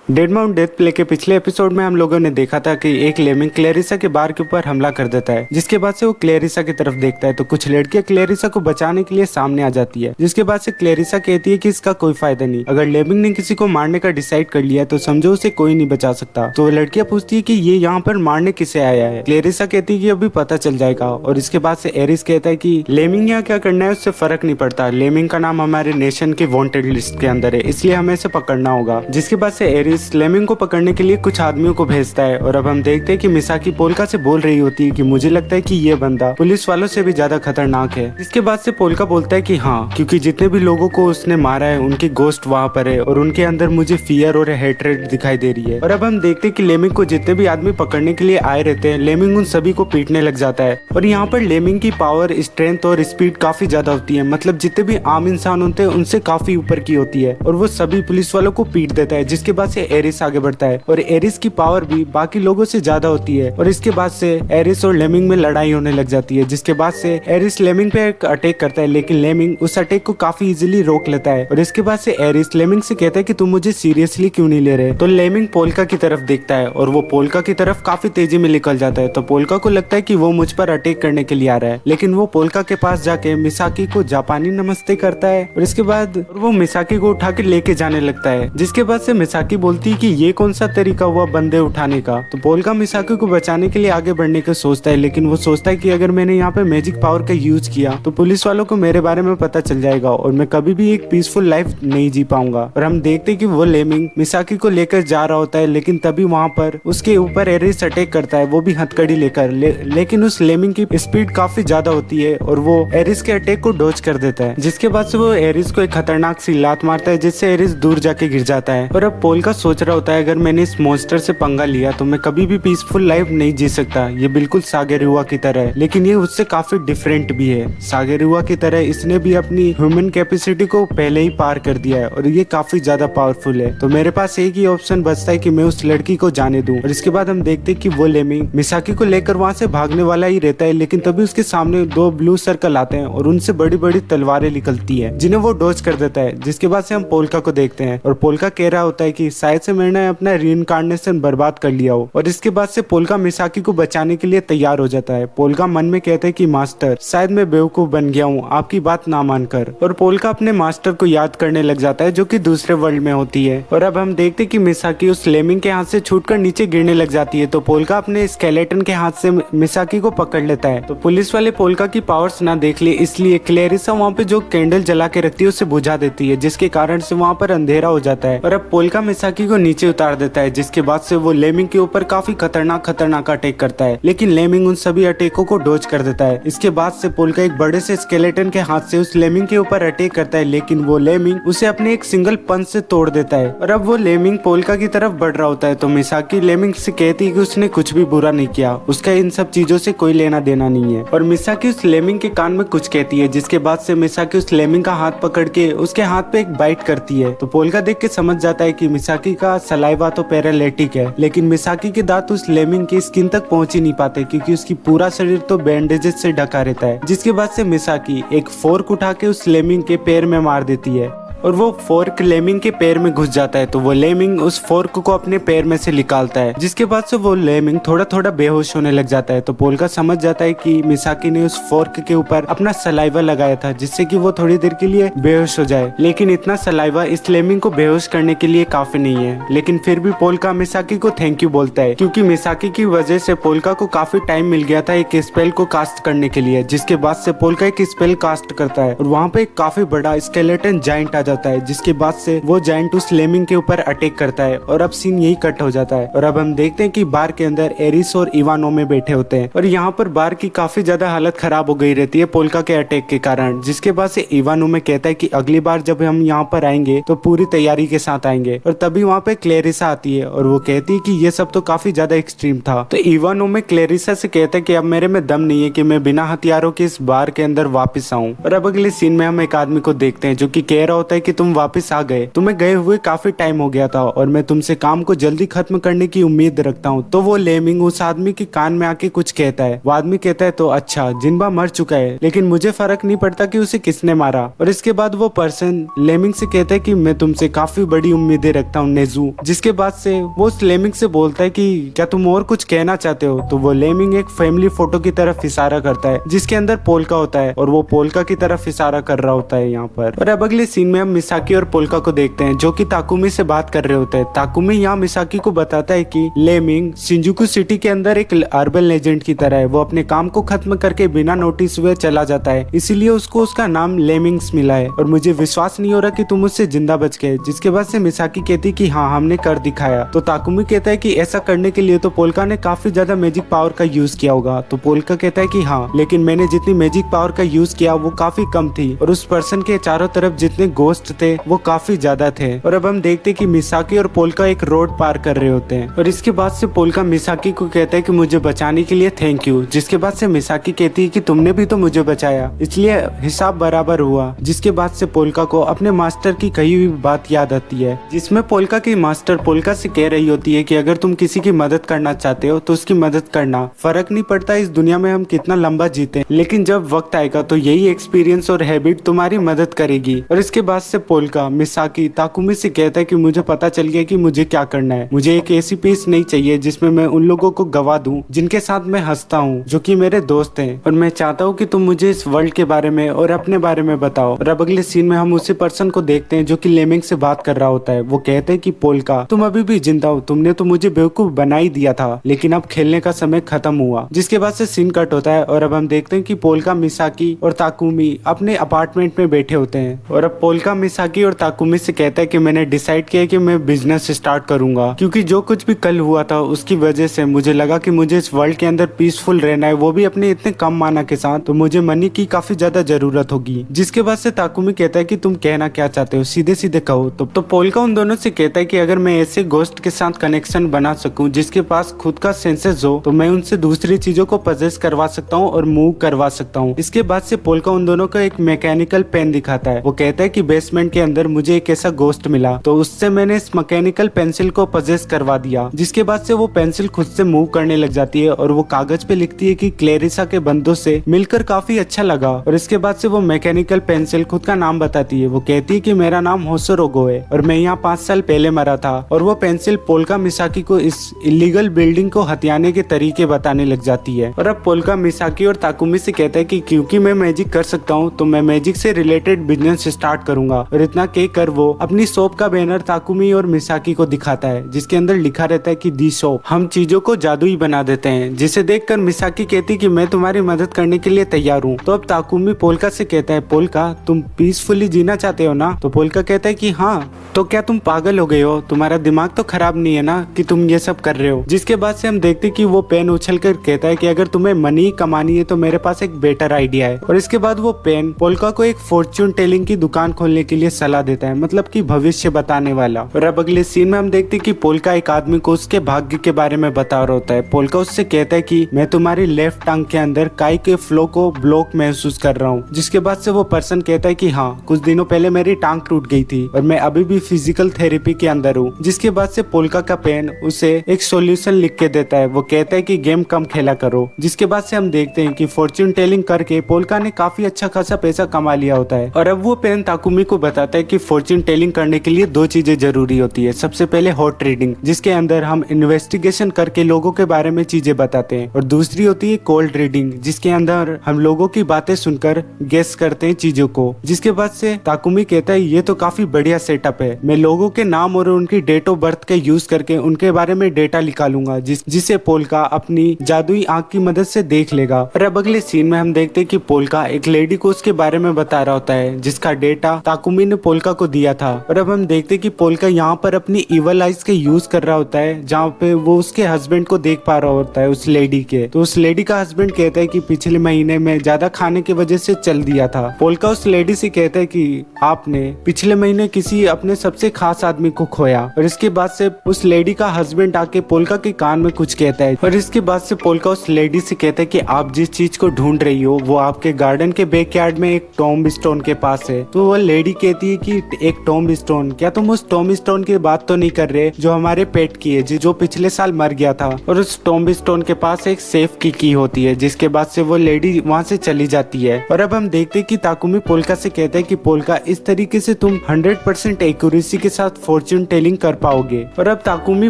Dead mount death play के पिछले episode में हम लोगों ने देखा था कि एक लेमिंग क्लेरिसा के बार के ऊपर हमला कर देता है, जिसके बाद से वो क्लेरिसा की तरफ देखता है तो कुछ लड़कियां क्लेरिसा को बचाने के लिए सामने आ जाती है, जिसके बाद से क्लेरिसा कहती है कि इसका कोई फायदा नहीं, अगर लेमिंग ने किसी को मारने का डिसाइड कर लिया तो समझो उसे कोई नहीं बचा सकता। तो लड़कियां पूछती है कि ये यहाँ पर मारने किसे आया है। क्लेरिसा कहती है कि अभी पता चल जाएगा, और इसके बाद से एरिस कहता है कि लेमिंग यहाँ क्या करना है उससे फर्क नहीं पड़ता, लेमिंग का नाम हमारे नेशन की वांटेड लिस्ट के अंदर है, इसलिए हमें इसे पकड़ना होगा। जिसके बाद से एरिस लेमिंग को पकड़ने के लिए कुछ आदमियों को भेजता है, और अब हम देखते हैं कि मिसाकी पोल्का से बोल रही होती है कि मुझे लगता है कि ये बंदा पुलिस वालों से भी ज्यादा खतरनाक है। इसके बाद से पोल्का बोलता है कि हाँ, क्योंकि जितने भी लोगों को उसने मारा है उनकी गोस्ट वहाँ पर है और उनके अंदर मुझे फियर और हेट्रेड दिखाई दे रही है। और अब हम देखते हैं कि लेमिंग को जितने भी आदमी पकड़ने के लिए आए रहते हैं, लेमिंग उन सभी को पीटने लग जाता है। और यहाँ पर लेमिंग की पावर, स्ट्रेंथ और स्पीड काफी ज्यादा होती है, मतलब जितने भी आम इंसान होते हैं उनसे काफी ऊपर की होती है, और वो सभी पुलिस वालों को पीट देता है। जिसके बाद से एरिस आगे बढ़ता है, और एरिस की पावर भी बाकी लोगों से ज्यादा होती है, और इसके बाद से एरिस और लेमिंग में लड़ाई होने लग जाती है। जिसके बाद से एरिस लेमिंग पे एक अटैक करता है, लेकिन लेमिंग उस अटैक को काफी इजीली रोक लेता है। और इसके बाद से एरिस लेमिंग से कहता है कि तुम मुझे सीरियसली क्यों नहीं ले रहे। तो लेमिंग पोल्का की तरफ देखता है, और वो पोल्का की तरफ काफी तेजी में निकल जाता है। तो पोल्का को लगता है कि वो मुझ पर अटैक करने के लिए आ रहा है, लेकिन वो पोल्का के पास जाके मिसाकी को जापानी नमस्ते करता है, और इसके बाद वो मिसाकी को उठा के लेके जाने लगता है। जिसके बाद से मिसाकी बोलती है कि ये कौन सा तरीका हुआ बंदे उठाने का। तो पोल्का मिसाकी को बचाने के लिए आगे बढ़ने का सोचता है, लेकिन वो सोचता है कि अगर मैंने यहाँ पे मैजिक पावर का यूज किया तो पुलिस वालों को मेरे बारे में पता चल जाएगा और मैं कभी भी एक पीसफुल लाइफ नहीं जी पाऊंगा। और हम देखते हैं कि वो लेमिंग मिसाकी को लेकर जा रहा होता है, लेकिन तभी वहाँ पर उसके ऊपर एरिस अटैक करता है, वो भी हथकड़ी लेकर। लेकिन उस लेमिंग की स्पीड काफी ज्यादा होती है और वो एरिस के अटैक को डॉज कर देता है। जिसके बाद से वो एरिस को एक खतरनाक सी लात मारता है, जिससे एरिस दूर जाके गिर जाता है। और अब पोल्का सोच रहा होता है अगर मैंने इस मॉन्स्टर से पंगा लिया तो मैं कभी भी पीसफुल लाइफ नहीं जी सकता, ये बिल्कुल सागेरुआ की तरह है, लेकिन ये उससे काफी डिफरेंट भी है। सागेरुआ की तरह इसने भी अपनी ह्यूमन कैपेसिटी को पहले ही पार कर दिया है और ये काफी ज्यादा पावरफुल है। तो मेरे पास एक ही ऑप्शन बचता है कि मैं उस लड़की को जाने दूं। और इसके बाद हम देखते हैं कि वो लेमिंग मिसाकी को लेकर वहां से भागने वाला ही रहता है, लेकिन तभी उसके सामने दो ब्लू सर्कल आते हैं और उनसे बड़ी बड़ी तलवारें निकलती है, जिन्हें वो डॉज कर देता है। जिसके बाद से हम पोल्का को देखते हैं, और पोल्का कह रहा होता है कि शायद से मैंने अपना रीइंकार्नेशन बर्बाद कर लिया हो। और इसके बाद से पोल्का मिसाकी को बचाने के लिए तैयार हो जाता है। पोल्का मन में कहता है कि मास्टर, शायद मैं बेवकूफ बन गया हूँ आपकी बात ना मानकर। और पोल्का अपने मास्टर को याद करने लग जाता है, जो कि दूसरे वर्ल्ड में होती है। और अब हम देखते हैं कि मिसाकी उस लेमिंग के हाथ से छूटकर नीचे गिरने लग जाती है। तो पोल्का अपने स्केलेटन के हाथ से मिसाकी को पकड़ लेता है। तो पुलिस वाले पोल्का की पावर्स ना देख ले, इसलिए क्लेरिसा वहाँ पे जो कैंडल जला के रखती है उसे बुझा देती है, जिसके कारण से वहाँ पर अंधेरा हो जाता है। और अब पोल्का मिसाकी को नीचे उतार देता है, जिसके बाद से वो लेमिंग के ऊपर काफी खतरनाक अटैक करता है, लेकिन लेमिंग उन सभी अटैकों को डॉज कर देता है। इसके बाद से पोल्का एक बड़े से स्केलेटन के हाथ से उस लेमिंग के ऊपर अटैक करता है, लेकिन वो लेमिंग उसे अपने एक सिंगल पंच से तोड़ देता है। और अब वो लेमिंग पोल्का की तरफ बढ़ रहा होता है, तो मिसाकी लेमिंग से कहती है कि उसने कुछ भी बुरा नहीं किया, उसका इन सब चीजों से कोई लेना देना नहीं है। और मिसाकी उस लेमिंग के कान में कुछ कहती है, जिसके बाद से मिसाकी उस लेमिंग का हाथ पकड़ के उसके हाथ पे एक बाइट करती है। तो पोल्का देख के समझ जाता है कि मिसाकी का सलाइवा तो पैरालिटिक है, लेकिन मिसाकी के दांत उस लेमिंग की स्किन तक पहुंच ही नहीं पाते, क्योंकि उसकी पूरा शरीर तो बैंडेजेस से ढका रहता है। जिसके बाद से मिसाकी एक फोर्क उठा के उस लेमिंग के पैर में मार देती है, और वो फोर्क लेमिंग के पैर में घुस जाता है। तो वो लेमिंग उस फोर्क को अपने पैर में से निकालता है, जिसके बाद से वो लेमिंग थोड़ा थोड़ा बेहोश होने लग जाता है। तो पोल्का समझ जाता है कि मिसाकी ने उस फोर्क के ऊपर अपना सलाइवा लगाया था, जिससे कि वो थोड़ी देर के लिए बेहोश हो जाए, लेकिन इतना सलाइवा इस लेमिंग को बेहोश करने के लिए काफी नहीं है। लेकिन फिर भी पोल्का मिसाकी को थैंक यू बोलता है, क्योंकि मिसाकी की वजह से पोल्का को काफी टाइम मिल गया था एक स्पेल को कास्ट करने के लिए। जिसके बाद से पोल्का एक स्पेल कास्ट करता है, और वहाँ पे एक काफी बड़ा स्केलेटन जाइंट आ जाता है, जिसके बाद से वो जाइंट उस लेमिंग के ऊपर अटैक करता है। और अब सीन यही कट हो जाता है, और अब हम देखते हैं कि बार के अंदर एरिस और इवानो में बैठे होते हैं, और यहाँ पर बार की काफी ज्यादा हालत खराब हो गई रहती है पोल्का के अटैक के कारण। जिसके बाद से इवानो में कहता है कि अगली बार जब हम यहाँ पर आएंगे तो पूरी तैयारी के साथ आएंगे। और तभी वहाँ पे क्लेरिसा आती है, और वो कहती है कि ये सब तो काफी ज्यादा एक्सट्रीम था। तो इवानो में क्लेरिसा से कहता है कि अब मेरे में दम नहीं है कि मैं बिना हथियारों के इस बार के अंदर वापस आऊं। और अब अगले सीन में हम एक आदमी को देखते हैं जो कि कह रहा होता है है कि तुम वापस आ गए, तुम्हें गए हुए काफी टाइम हो गया था और मैं तुमसे काम को जल्दी खत्म करने की उम्मीद रखता हूँ। तो वो लेमिंग उस आदमी के कान में आके कुछ कहता है। वो आदमी कहता है तो अच्छा, जिन्बा मर चुका है लेकिन मुझे फर्क नहीं पड़ता कि उसे किसने मारा। और इसके बाद वो पर्सन लेमिंग से कहता है कि मैं तुमसे काफी बड़ी उम्मीदें रखता हूँ नेजू। जिसके बाद से वो उस लेमिंग से बोलता है कि क्या तुम और कुछ कहना चाहते हो। तो वो लेमिंग एक फैमिली फोटो की तरफ इशारा करता है जिसके अंदर पोल्का होता है और वो पोल्का की तरफ इशारा कर रहा होता है यहाँ पर। और अब अगले सीन में हम मिसाकी और पोल्का को देखते हैं जो कि ताकुमी से बात कर रहे होते हैं। ताकुमी यहाँ मिसाकी को बताता है कि लेमिंग शिंजुकू सिटी के अंदर एक अर्बन लेजेंड की तरह है। वो अपने काम को खत्म करके बिना नोटिस हुए चला जाता है, इसीलिए उसको उसका नाम लेमिंग्स मिला है और मुझे विश्वास नहीं हो रहा कि तुम उससे जिंदा बच गए। जिसके बाद से मिसाकी कहती कि हाँ, हमने कर दिखाया। तो ताकुमी कहता है कि ऐसा करने के लिए तो पोल्का ने काफी ज्यादा मैजिक पावर का यूज किया होगा। तो पोल्का कहता है कि हाँ, लेकिन मैंने जितनी मैजिक पावर का यूज किया वो काफी कम थी और उस पर्सन के चारों तरफ जितने गोस्ट थे वो काफी ज्यादा थे। और अब हम देखते कि मिसाकी और पोल्का एक रोड पार कर रहे होते हैं और इसके बाद से पोल्का मिसाकी को कहता है कि मुझे बचाने के लिए थैंक यू। जिसके बाद से मिसाकी कहती है कि तुमने भी तो मुझे बचाया, इसलिए हिसाब बराबर हुआ। जिसके बाद से पोल्का को अपने मास्टर की कही हुई बात याद आती है जिसमें पोल्का की मास्टर पोल्का से कह रही होती है कि अगर तुम किसी की मदद करना चाहते हो तो उसकी मदद करना। फर्क नहीं पड़ता इस दुनिया में हम कितना लंबा जीते, लेकिन जब वक्त आएगा तो यही एक्सपीरियंस और हैबिट तुम्हारी मदद करेगी। और इसके बाद से पोल्का मिसाकी ताकुमी से कहता है कि मुझे पता चल गया कि मुझे क्या करना है। मुझे एक ऐसी पीस नहीं चाहिए जिसमें मैं उन लोगों को गवा दूं जिनके साथ मैं हंसता हूँ, जो कि मेरे दोस्त हैं। और मैं चाहता हूँ कि तुम मुझे इस वर्ल्ड के बारे में और अपने बारे में बताओ। और अब अगले सीन में हम उसी पर्सन को देखते हैं जो कि लेमिंग से बात कर रहा होता है। वो कहते हैं कि पोल्का, तुम अभी भी जिंदा हो, तुमने तो मुझे बेवकूफ बना ही दिया था, लेकिन अब खेलने का समय खत्म हुआ। जिसके बाद से सीन कट होता है और अब हम देखते हैं कि पोल्का मिसाकी और ताकुमी अपने अपार्टमेंट में बैठे होते हैं। और अब पोल्का मिसाकी और ताकुमी से कहता है कि मैंने डिसाइड किया कि मैं बिजनेस स्टार्ट करूंगा, क्योंकि जो कुछ भी कल हुआ था उसकी वजह से मुझे लगा कि मुझे इस वर्ल्ड के अंदर पीसफुल रहना है, वो भी अपने इतने कम माना के साथ, तो मुझे मनी की काफी ज्यादा जरूरत होगी। जिसके बाद से ताकुमी कहता है कि तुम कहना क्या चाहते हो, सीधे सीधे कहो। तो पोल्का उन दोनों से कहता है कि अगर मैं ऐसे गोस्ट के साथ कनेक्शन बना सकूं जिसके पास खुद का सेंसेस हो तो मैं उनसे दूसरी चीजों को पजेस करवा सकता हूं और मूव करवा सकता हूं। इसके बाद से पोल्का उन दोनों को एक मैकेनिकल पेन दिखाता है। वो कहता है कि बेसमेंट के अंदर मुझे एक ऐसा गोस्ट मिला, तो उससे मैंने इस मैकेनिकल पेंसिल को पजेस करवा दिया। जिसके बाद से वो पेंसिल खुद से मूव करने लग जाती है और वो कागज पे लिखती है कि क्लेरिसा के बंदों से मिलकर काफी अच्छा लगा। और इसके बाद से वो मैकेनिकल पेंसिल खुद का नाम बताती है। वो कहती है कि मेरा नाम होसोरोगो है और मैं यहाँ 5 साल पहले मरा था। और वो पेंसिल पोल्का मिसाकी को इस इलीगल बिल्डिंग को हथियाने के तरीके बताने लग जाती है। और अब पोल्का मिसाकी और ताकुमी से कहता है कि क्योंकि मैं मैजिक कर सकता हूँ तो मैं मैजिक से रिलेटेड बिजनेस स्टार्ट करूंगा। और इतना कहकर वो अपनी शॉप का बैनर ताकुमी और मिसाकी को दिखाता है जिसके अंदर लिखा रहता है कि दी शॉप, हम चीजों को जादुई बना देते हैं। जिसे देखकर मिसाकी कहती कि मैं तुम्हारी मदद करने के लिए तैयार हूँ। तो अब ताकुमी पोल्का से कहता है, पोल्का तुम पीसफुली जीना चाहते हो ना। तो पोल्का कहता है कि हाँ। तो क्या तुम पागल हो गए हो, तुम्हारा दिमाग तो खराब नहीं है ना कि तुम ये सब कर रहे हो। जिसके बाद से हम देखते कि वो पेन उछल कर कहता है कि अगर तुम्हें मनी कमानी है तो मेरे पास एक बेटर आइडिया है। और इसके बाद वो पेन पोल्का को एक फॉर्च्यून टेलिंग की दुकान खोलने के लिए सलाह देता है, मतलब कि भविष्य बताने वाला। और अब अगले सीन में हम देखते कि पोल्का एक आदमी को उसके भाग्य के बारे में बता रहा होता है। पोल्का उससे कहता है कि मैं तुम्हारी लेफ्ट टांग के अंदर काई के फ्लो को ब्लॉक महसूस कर रहा हूँ। जिसके बाद से वो पर्सन कहता है कि हाँ, कुछ दिनों पहले मेरी टांग टूट गई थी और मैं अभी भी फिजिकल थेरेपी के अंदर हूँ। जिसके बाद से पोल्का का पेन उसे एक सॉल्यूशन लिख के देता है। वो कहता है कि गेम कम खेला करो। जिसके बाद से हम देखते हैं कि फॉर्च्यून टेलिंग करके पोल्का ने काफी अच्छा खासा पैसा कमा लिया होता है। और अब वो पेन ताकुमी को बताता है कि फॉर्च्यून टेलिंग करने के लिए 2 चीजें जरूरी होती है। सबसे पहले हॉट रीडिंग, जिसके अंदर हम इन्वेस्टिगेशन करके लोगों के बारे में चीजें बताते हैं, और दूसरी होती है कोल्ड रीडिंग, जिसके अंदर हम लोगों की बातें सुनकर गेस करते हैं चीजों को। जिसके बाद से ताकुमी कहता है ये तो काफी बढ़िया सेटअप है, मैं लोगों के नाम और उनकी डेट ऑफ बर्थ के यूज करके उनके बारे में डेटा निकालूंगा जिसे पोल्का अपनी जादुई आंख की मदद से देख लेगा। और अब अगले सीन में हम देखते हैं कि पोल्का एक लेडी को उसके बारे में बता रहा होता है जिसका डेटा ताकुमी ने पोल्का को दिया था। और अब हम देखते हैं कि पोल्का यहाँ पर अपनी इवल आइज के यूज कर रहा होता है जहाँ पे वो उसके हस्बैंड को देख पा रहा होता है, उस लेडी के। तो उस लेडी का हस्बैंड कहता है कि पिछले महीने में ज्यादा खाने की वजह से चल दिया था। पोल्का उस लेडी से कहता है कि आपने पिछले महीने किसी अपने सबसे खास आदमी को खोया। और इसके बाद से उस लेडी का हस्बैंड आके पोल्का के कान में कुछ कहता है। और इसके बाद से पोल्का उस लेडी से कहता है कि आप जिस चीज को ढूंढ रही हो वो आपके गार्डन के बैकयार्ड में एक टॉम्ब स्टोन के पास है। तो वो लेडी लेडी कहती है कि एक टॉम स्टोन, क्या तुम उस टॉम स्टोन की बात तो नहीं कर रहे जो हमारे पेट की है, जो पिछले साल मर गया था। और उस टॉम स्टोन के पास एक सेफ की होती है, जिसके बाद से वो लेडी वहाँ से चली जाती है। और अब हम देखते हैं कि ताकुमी पोल्का से कहता है कि पोल्का, इस तरीके से तुम 100% एक्यूरेसी के साथ फॉर्च्यून टेलिंग कर पाओगे। और अब ताकुमी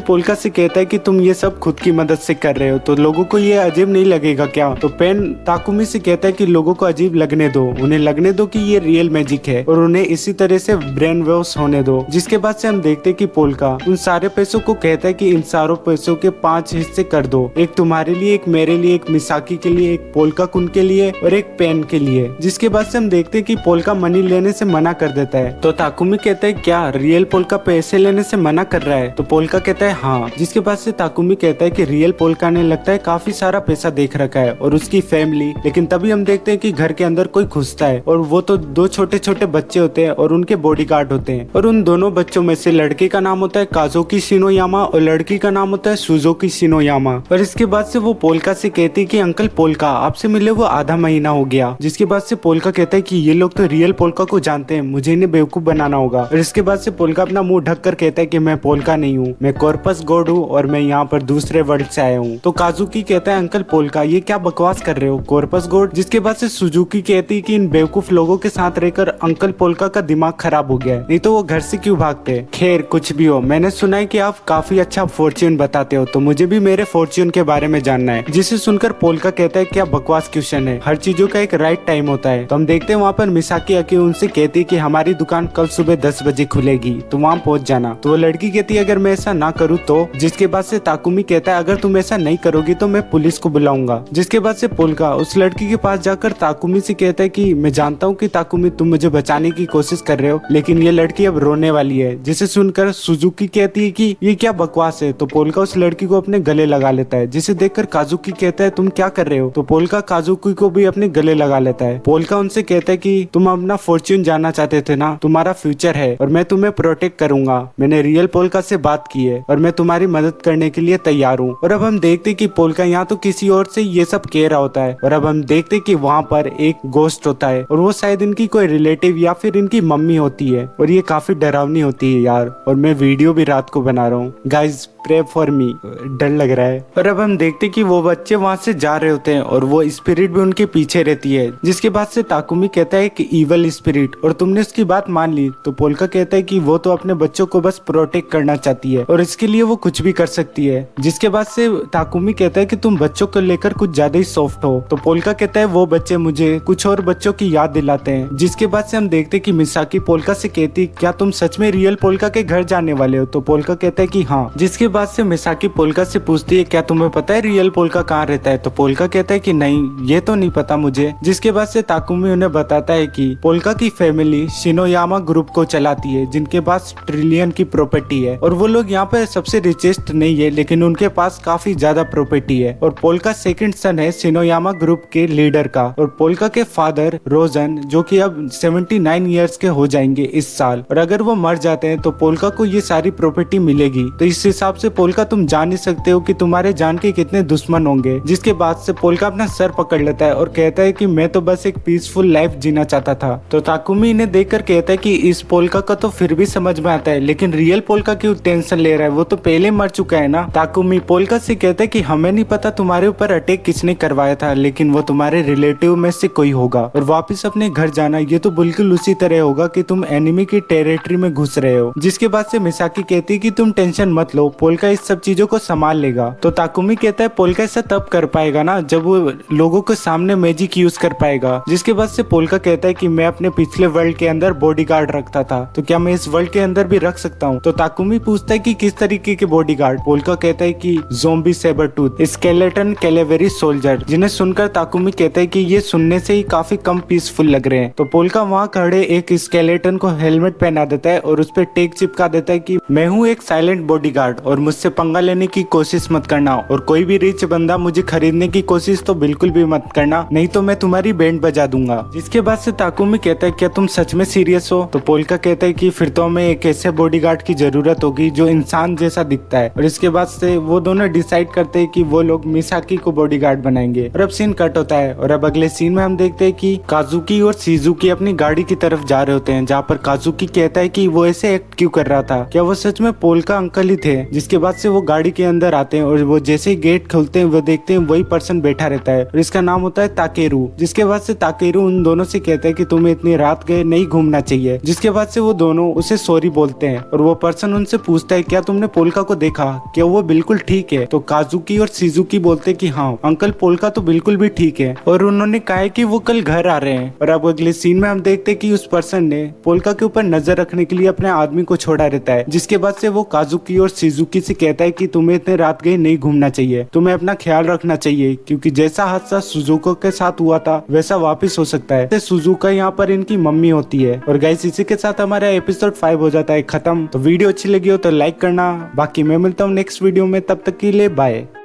पोल्का से कहता है कि तुम ये सब खुद की मदद से कर रहे हो, तो लोगों को ये अजीब नहीं लगेगा क्या? तो पेन ताकुमी से कहता है कि लोगों को अजीब लगने दो, उन्हें लगने दो कि ये रियल मैजिक है और उन्हें इसी तरह से ब्रेन वॉश होने दो। जिसके बाद से हम देखते हैं कि पोल्का उन सारे पैसों को कहता है कि इन सारों पैसों के 5 हिस्से कर दो, एक तुम्हारे लिए, एक मेरे लिए, एक मिसाकी के लिए, एक पोल्का कुन के लिए और एक पेन के लिए। जिसके बाद से हम देखते हैं कि पोल्का मनी लेने से मना कर देता है। तो ताकुमी कहता है क्या रियल पोल्का पैसे लेने से मना कर रहा है? तो पोल्का कहता है हाँ। जिसके बाद से ताकुमी कहता है कि रियल पोल्का ने लगता है काफी सारा पैसा देख रखा है और उसकी फैमिली। लेकिन तभी हम देखते हैं कि घर के अंदर कोई घुसता है और वो तो 2 छोटे छोटे बच्चे होते हैं और उनके बॉडीगार्ड होते हैं। और उन दोनों बच्चों में से लड़के का नाम होता है काजुकी शिनोयामा और लड़की का नाम होता है सुजुकी शिनोयामा। और इसके बाद से वो पोल्का से कहती है कि अंकल पोल्का, आपसे मिले वो आधा महीना हो गया। जिसके बाद से पोल्का कहता है कि ये लोग तो रियल पोल्का को जानते हैं, मुझे इन्हें बेवकूफ बनाना होगा। और इसके बाद से पोल्का अपना मुंह ढक कर कहता है कि मैं पोल्का नहीं हूँ, मैं कॉर्पस गॉड हूँ और मैं यहाँ पर दूसरे वर्ल्ड से आया हूँ। तो काजुकी कहता है अंकल पोल्का, ये क्या बकवास कर रहे हो, कॉर्पस गॉड? जिसके बाद से सुजुकी कहती है कि इन बेवकूफ लोगों के साथ रहकर अंकल पोल्का का दिमाग खराब हो गया है, नहीं तो वो घर से क्यों भागते। खैर कुछ भी हो, मैंने सुना है कि आप काफी अच्छा फॉर्च्यून बताते हो, तो मुझे भी मेरे फॉर्च्यून के बारे में जानना है। जिसे सुनकर पोल्का कहता है क्या बकवास क्वेश्चन है, हर चीजों का एक राइट टाइम होता है। तो हम देखते हैं वहाँ पर मिसाकी आके उनसे कहती है कि हमारी दुकान कल सुबह 10 बजे खुलेगी, तो वहाँ पहुँच जाना। तो वो लड़की कहती है अगर मैं ऐसा ना करूँ तो? जिसके बाद से ताकुमी कहता है अगर तुम ऐसा नहीं करोगी तो मैं पुलिस को बुलाऊंगा। जिसके बाद से पोल्का उस लड़की के पास जाकर ताकुमी से कहता है कि मैं जानता हूँ कि ताकुमी तुम मुझे बचाने की कोशिश कर रहे हो, लेकिन ये लड़की अब रोने वाली है। जिसे सुनकर सुजुकी कहती है कि ये क्या बकवास है। तो पोल्का उस लड़की को अपने गले लगा लेता है, जिसे देखकर काजुकी कहता है तुम क्या कर रहे हो। तो पोल्का काजुकी को भी अपने गले लगा लेता है। पोल्का उनसे कहता है कि तुम अपना फॉर्च्यून जानना चाहते थे ना, तुम्हारा फ्यूचर है और मैं तुम्हें प्रोटेक्ट करूंगा। मैंने रियल पोल्का से बात की है और मैं तुम्हारी मदद करने के लिए तैयार हूँ। और अब हम देखते कि पोल्का यहाँ तो किसी और से ये सब कह रहा होता है और अब हम देखते कि वहाँ पर एक गोस्ट होता है और वो शायद इनकी कोई रिलेटिव या फिर इनकी मम्मी होती है और ये काफी डरावनी होती है यार। और मैं वीडियो भी रात को बना रहा हूँ, गाइज प्रे फॉर मी, डर लग रहा है। और अब हम देखते कि वो बच्चे वहाँ से जा रहे होते हैं और वो स्पिरिट भी उनके पीछे रहती है। जिसके बाद से ताकुमी कहता है कि इवल स्पिरिट, और तुमने उसकी बात मान ली। तो पोल्का कहता है कि वो तो अपने बच्चों को बस प्रोटेक्ट करना चाहती है और इसके लिए वो कुछ भी कर सकती है। जिसके बाद से ताकुमी कहता है कि तुम बच्चों को लेकर कुछ ज्यादा ही सॉफ्ट हो। तो पोल्का कहता है वो बच्चे मुझे कुछ और बच्चों की याद दिलाते हैं। जिसके बाद से हम देखते कि मिसाकी पोल्का से कहती क्या तुम सच में रियल पोल्का के घर जाने वाले हो। तो पोल्का कहता है कि हाँ। जिसके बाद से मिसाकी पोल्का से पूछती है क्या तुम्हें पता है रियल पोल्का कहाँ रहता है। तो पोल्का कहता है कि नहीं, ये तो नहीं पता मुझे। जिसके बाद से ताकुमी उन्हें बताता है कि पोल्का की फैमिली शिनोयामा ग्रुप को चलाती है, जिनके पास ट्रिलियन की प्रॉपर्टी है और वो लोग यहाँ पे सबसे रिचेस्ट नहीं है, लेकिन उनके पास काफी ज्यादा प्रॉपर्टी है। और पोल्का सेकंड सन है शिनोयामा ग्रुप के लीडर का। और पोल्का के फादर रोजन, जो कि अब 79 इयर्स के हो जाएंगे इस साल, और अगर वो मर जाते हैं तो पोल्का को ये सारी प्रॉपर्टी मिलेगी। तो इस हिसाब से पोल्का तुम जान ही सकते हो कि तुम्हारे जान के कितने दुश्मन होंगे। जिसके बाद से पोल्का अपना सर पकड़ लेता है और कहता है कि मैं तो बस एक पीसफुल लाइफ जीना चाहता था। तो ताकुमी इन्हें देखकर कहता है कि इस पोल्का का तो फिर भी समझ में आता है, लेकिन रियल पोल्का क्यों टेंशन ले रहा है, वो तो पहले मर चुका है ना। ताकुमी पोल्का से कहता है कि हमें नहीं पता तुम्हारे ऊपर अटैक किसने करवाया था, लेकिन वो तुम्हारे रिलेटिव में से कोई होगा। और वापस अपने घर जाना ये तो बिल्कुल उसी तरह होगा कि तुम एनिमी की टेरिटरी में घुस रहे हो। जिसके बाद से मिसाकी कहती है कि तुम टेंशन मत लो, पोल्का इस सब चीजों को संभाल लेगा। तो ताकुमी कहता है पोल्का ऐसा तब कर पाएगा ना जब वो लोगों के सामने मैजिक यूज कर पाएगा। जिसके बाद से पोल्का कहता है कि मैं अपने पिछले वर्ल्ड के अंदर बॉडीगार्ड रखता था, तो क्या मैं इस वर्ल्ड के अंदर भी रख सकता हूँ। तो ताकुमी पूछता है कि किस तरीके के बॉडीगार्ड। पोल्का कहता है कि ज़ोंबी सेबरटूथ स्केलेटन कैलेवरी सोल्जर। जिन्हें सुनकर ताकुमी कहता है कि ये सुनने से ही काफी कम पीसफुल लग रहे हैं। तो पोल्का वहाँ खड़े एक स्केलेटन को हेलमेट पहना देता है और उस पर टेग चिपका देता है कि मैं हूँ एक साइलेंट बॉडीगार्ड और मुझसे पंगा लेने की कोशिश मत करना, और कोई भी रिच बंदा मुझे खरीदने की कोशिश तो बिल्कुल भी मत करना, नहीं तो मैं तुम्हारी बैंड बजा दूंगा। जिसके बाद से ताकुमी कहता है क्या तुम सच में सीरियस हो। तो पोल्का कहता है कि फिर तो हमें एक ऐसे बॉडीगार्ड की जरूरत होगी जो इंसान जैसा दिखता है। और इसके बाद से वो दोनों डिसाइड करते हैं कि वो लोग मिसाकी को बॉडीगार्ड बनाएंगे। और अब सीन कट होता है और अब अगले सीन में हम देखते हैं कि काजुकी और शिजुकी अपनी गाड़ी की तरफ जा रहे होते हैं, जहाँ पर काजुकी कहता है कि वो ऐसे एक्ट क्यों कर रहा था, क्या वो सच में पोल का अंकल ही थे। जिसके बाद से वो गाड़ी के अंदर आते हैं और वो जैसे ही गेट खोलते हैं वो देखते हैं वही पर्सन बैठा रहता है और इसका नाम होता है ताकेरू। जिसके बाद से ताकेरू उन दोनों से कहता है कि तुम्हें इतनी रात गए नहीं घूमना चाहिए। जिसके बाद से वो दोनों उसे सॉरी बोलते हैं और वो पर्सन उनसे पूछता है क्या तुमने पोल्का को देखा, क्या वो बिल्कुल ठीक है। तो काजुकी और शिजुकी बोलते कि हाँ अंकल पोल्का तो बिल्कुल भी ठीक है और उन्होंने कहा है कि वो कल घर आ रहे हैं। और अब अगले सीन में हम देखते हैं कि उस पर्सन ने पोल्का के ऊपर नजर रखने के लिए अपने आदमी को छोड़ा रहता है। जिसके बाद से वो काजुकी और शिजुकी से कहता है कि तुम्हें इतने रात गए नहीं घूमना चाहिए, तुम्हें अपना ख्याल रखना चाहिए, क्योंकि जैसा हादसा सुजुको के साथ हुआ था वैसा वापस हो सकता है। सुजुका यहाँ पर इनकी मम्मी होती है। और गाइस इसी के साथ हमारा एपिसोड 5 हो जाता है खत्म। तो वीडियो अच्छी लगी हो तो लाइक करना, बाकी मैं मिलता हूँ नेक्स्ट वीडियो में, तब तक के लिए बाय।